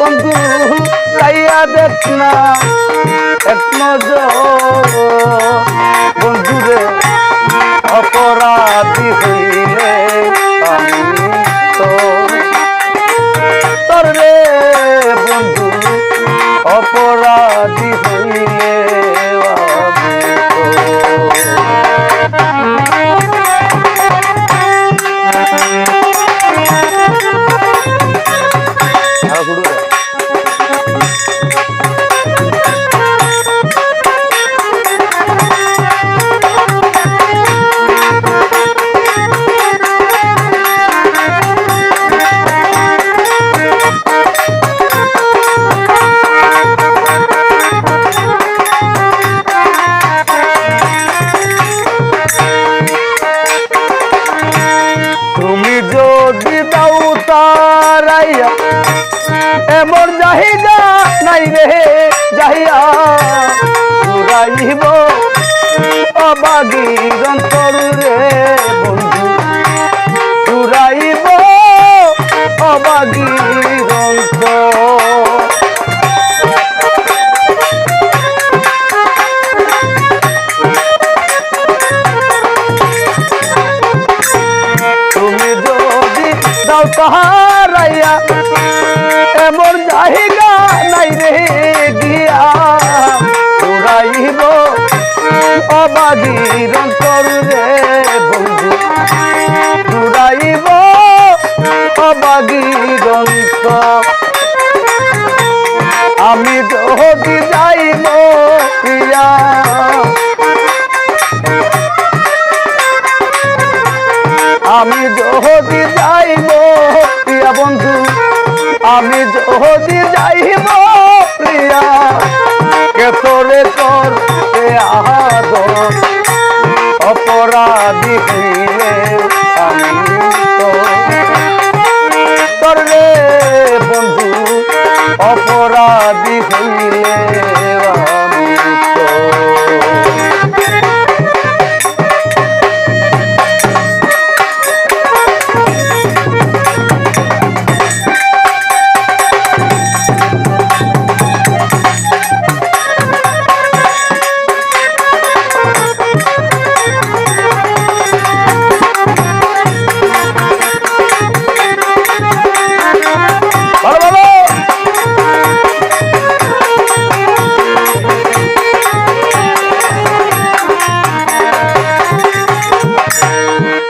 বন্ধু চাইয়া দেখ না এক নজর বন্ধুরে অপরাধী হইলে আমি তো তোর রে বন্ধু অপরাধী হইলে এমন জাহিদা নাই রে যাইয়া ঘুরাইব অবাগীর অন্তর রে বন্ধু ঘুরাইব অবাগীর অন্তর তুমি যদি দাও তাহারাইয়া এমন জাহিদা নাই রে গিয়া ঘুরাইব অবাগীর অন্তর রে বন্ধু ঘুরাইব অবাগীর অন্তর আমি যদি যাইব প্রিয়া আমি যদি যাইব প্রিয়া বন্ধু আমি যদি যাইব প্রিয়া কে তোরে তোর আদর অপরাধী হইলে আমি তোর রে বন্ধু অপরাধী হইলে আমি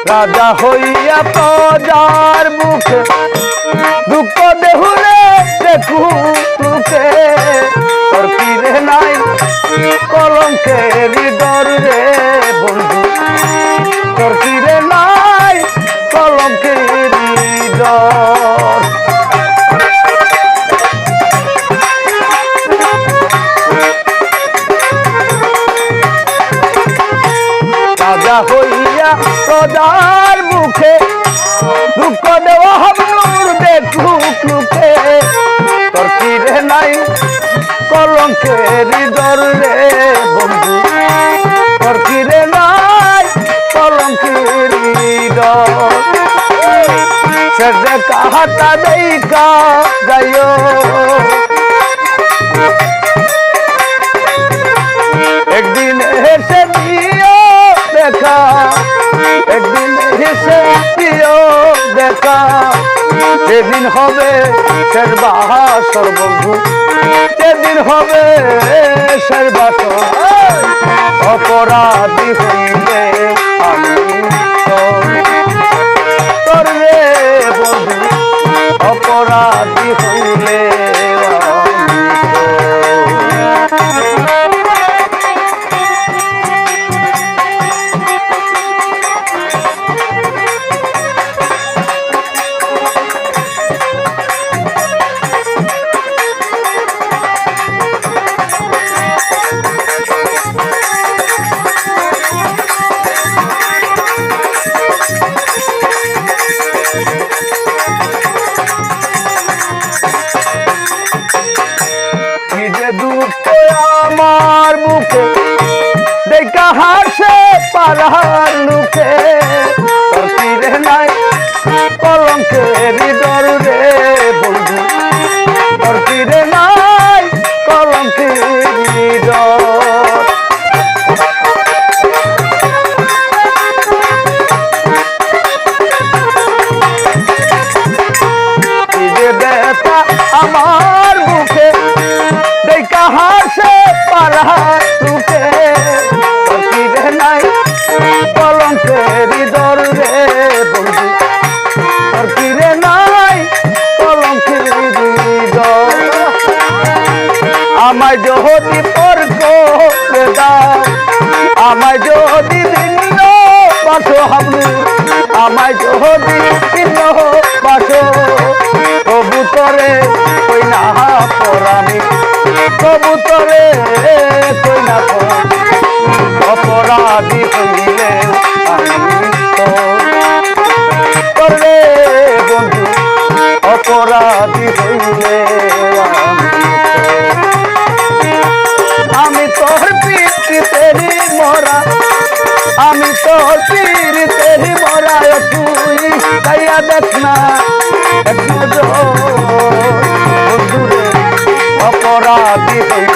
রাজা হইয়া প্রজার মুখে দুঃখ দেহুরে দেখু মুখে তোর কিরে নাই কলঙ্কের ডর রে বন্ধু তোর কিরে নাই কলঙ্কের ডর রাজা হইয়া প্রজার মুখে দুঃখ দেওয়া হাবলুর দেখুক লুকে তোর কিরে নাই কলঙ্কের ডর রে বন্ধু তোর কিরে নাই কলঙ্কের ডর সে কাহাটা দেখা যাইও একদিন হেসে দিও দেখা একদিন হেসে দিও দেখা যেদিন হবে শেরবাসর বন্ধু যেদিন হবে শেরবাসর অপরাধী হইলে আমি তোর রে বন্ধু অপরাধী হইলে আমার মুখে দেখা হাসে পাড়ার লুকে তোর কিরে নাই কলঙ্কের ডর রে বন্ধু তোর আমার মুখে দেখা হাসে পাড়ার লোকে তোর কি রে নাই কলঙ্কের দরবে বন্ধু তোর কি রে নাই কলঙ্কের দর আমায় যদি পর্ক দাও আমায় যদি ভিন্ন বাসো হাবলু আমায় যদি ভিন্ন বাসো কবুতরে কই না পরামি কবুতরে কই না অপরাধী হইলে আমি তো করবে বন্ধু অপরাধী হইলে আমি তোর পিড়িতেরি মরা আমি তোর পিড়িতেরি মরা তুই তাইয়া দেখ না বন্ধুরে অপরাধী হই